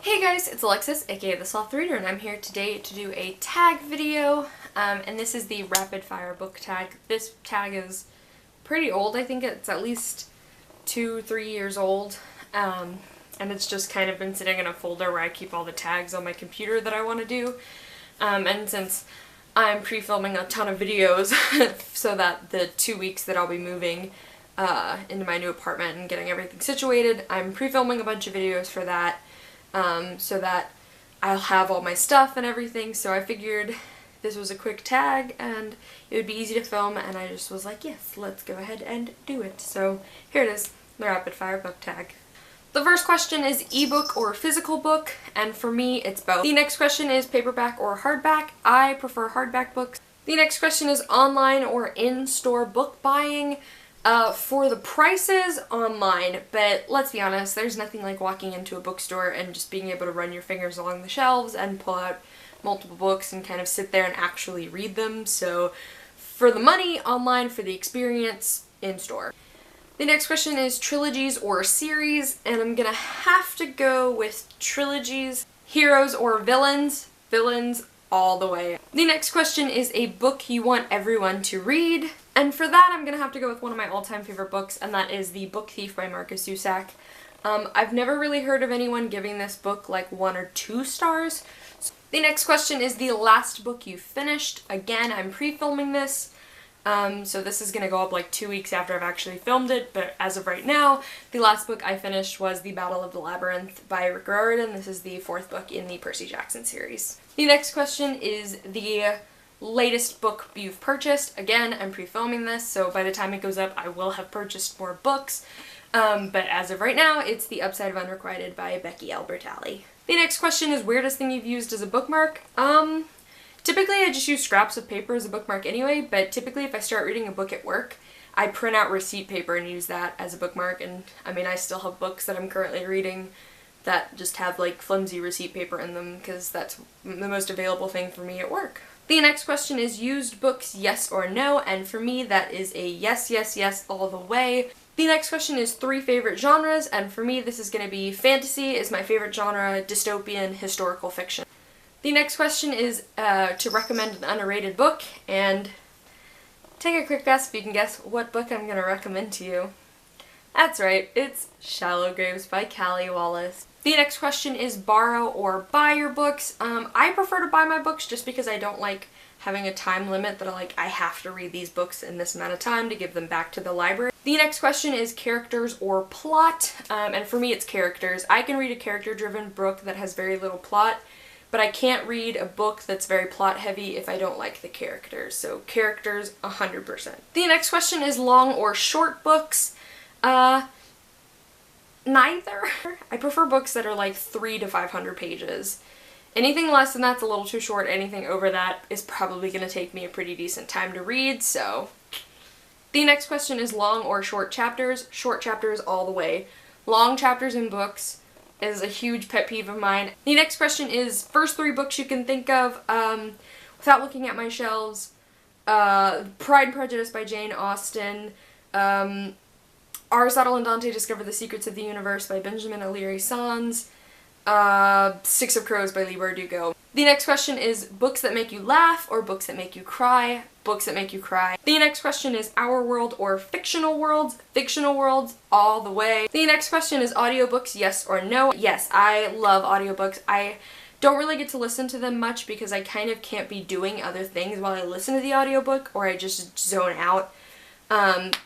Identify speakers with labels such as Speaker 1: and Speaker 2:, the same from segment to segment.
Speaker 1: Hey guys, it's Alexis, aka The Sloth Reader, and I'm here today to do a tag video, and this is the rapid fire book tag. This tag is pretty old. I think it's at least 2-3 years old, and it's just kind of been sitting in a folder where I keep all the tags on my computer that I want to do, and since I'm pre-filming a ton of videos so that the 2 weeks that I'll be moving into my new apartment and getting everything situated, I'm pre-filming a bunch of videos for that. So that I'll have all my stuff and everything, so I figured this was a quick tag and it would be easy to film, and I just was like, yes, let's go ahead and do it. So here it is, the rapid fire book tag. The first question is ebook or physical book, and for me it's both. The next question is paperback or hardback. I prefer hardback books. The next question is online or in-store book buying. For the prices, online, but let's be honest, there's nothing like walking into a bookstore and just being able to run your fingers along the shelves and pull out multiple books and kind of sit there and actually read them. So for the money, online; for the experience, in-store. The next question is trilogies or series, and I'm gonna have to go with trilogies. Heroes or villains? Villains all the way. The next question is a book you want everyone to read. And for that, I'm going to have to go with one of my all-time favorite books, and that is The Book Thief by Marcus Zusak. I've never really heard of anyone giving this book like 1 or 2 stars. The next question is the last book you finished. Again, I'm pre-filming this, so this is going to go up like 2 weeks after I've actually filmed it, but as of right now, the last book I finished was The Battle of the Labyrinth by Rick Riordan. This is the 4th book in the Percy Jackson series. The next question is the latest book you've purchased. Again, I'm pre-filming this, so by the time it goes up, I will have purchased more books. But as of right now, it's The Upside of Unrequited by Becky Albertalli. The next question is weirdest thing you've used as a bookmark. Typically I just use scraps of paper as a bookmark anyway, but typically if I start reading a book at work, I print out receipt paper and use that as a bookmark, and I mean, I still have books that I'm currently reading that just have like flimsy receipt paper in them because that's the most available thing for me at work. The next question is used books, yes or no, and for me that is a yes, yes, yes all the way. The next question is 3 favorite genres, and for me this is going to be fantasy is my favorite genre, dystopian, historical fiction. The next question is to recommend an underrated book, and take a quick guess if you can guess what book I'm going to recommend to you. That's right, it's Shallow Graves by Callie Wallace. The next question is borrow or buy your books. I prefer to buy my books just because I don't like having a time limit that I have to read these books in this amount of time to give them back to the library. The next question is characters or plot, and for me it's characters. I can read a character-driven book that has very little plot, but I can't read a book that's very plot-heavy if I don't like the characters. So characters, 100%. The next question is long or short books. Neither. I prefer books that are like 300 to 500 pages. Anything less than that's a little too short. Anything over that is probably going to take me a pretty decent time to read, so. The next question is long or short chapters. Short chapters all the way. Long chapters in books is a huge pet peeve of mine. The next question is first 3 books you can think of without looking at my shelves. Pride and Prejudice by Jane Austen. Aristotle and Dante Discover the Secrets of the Universe by Benjamin O'Leary Sands. 6 of Crows by Leigh Bardugo. The next question is books that make you laugh or books that make you cry. Books that make you cry. The next question is our world or fictional worlds. Fictional worlds all the way. The next question is audiobooks, yes or no. Yes, I love audiobooks. I don't really get to listen to them much because I kind of can't be doing other things while I listen to the audiobook, or I just zone out.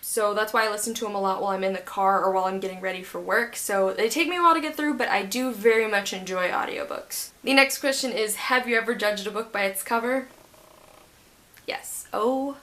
Speaker 1: So that's why I listen to them a lot while I'm in the car or while I'm getting ready for work. So they take me a while to get through, but I do very much enjoy audiobooks. The next question is, have you ever judged a book by its cover? Yes. Oh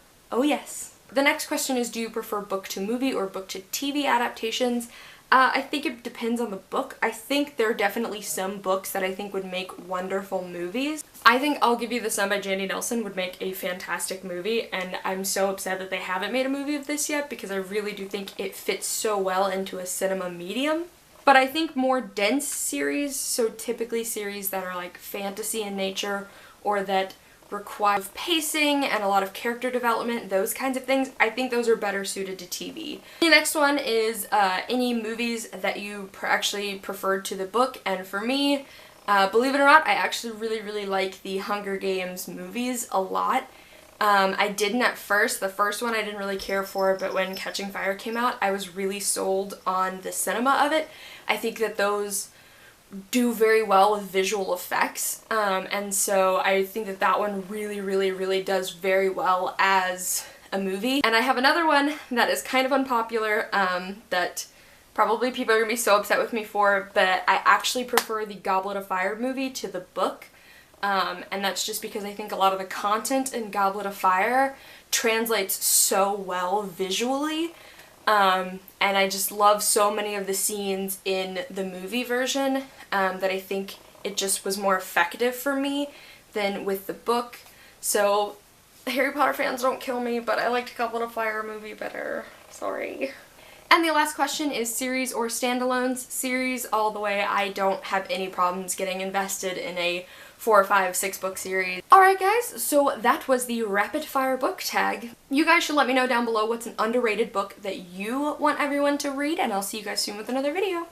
Speaker 1: yes. The next question is, do you prefer book to movie or book to TV adaptations? I think it depends on the book. I think there are definitely some books that I think would make wonderful movies. I think I'll Give You the Sun by Jandy Nelson would make a fantastic movie, and I'm so upset that they haven't made a movie of this yet because I really do think it fits so well into a cinema medium. But I think more dense series, so typically series that are like fantasy in nature or that require pacing and a lot of character development, those kinds of things, I think those are better suited to TV. The next one is any movies that you actually preferred to the book, and for me, believe it or not, I actually really like the Hunger Games movies a lot. I didn't at first. The first one I didn't really care for, but when Catching Fire came out, I was really sold on the cinema of it. I think that those do very well with visual effects, and so I think that that one really does very well as a movie. And I have another one that is kind of unpopular, that probably people are going to be so upset with me for, but I actually prefer the Goblet of Fire movie to the book, and that's just because I think a lot of the content in Goblet of Fire translates so well visually. And I just love so many of the scenes in the movie version that I think it just was more effective for me than with the book. So Harry Potter fans, don't kill me, but I liked Goblet of Fire movie better. Sorry. And the last question is series or standalones. Series all the way. I don't have any problems getting invested in a 4, 5, 6 book series. Alright guys, so that was the rapid fire book tag. You guys should let me know down below what's an underrated book that you want everyone to read, and I'll see you guys soon with another video.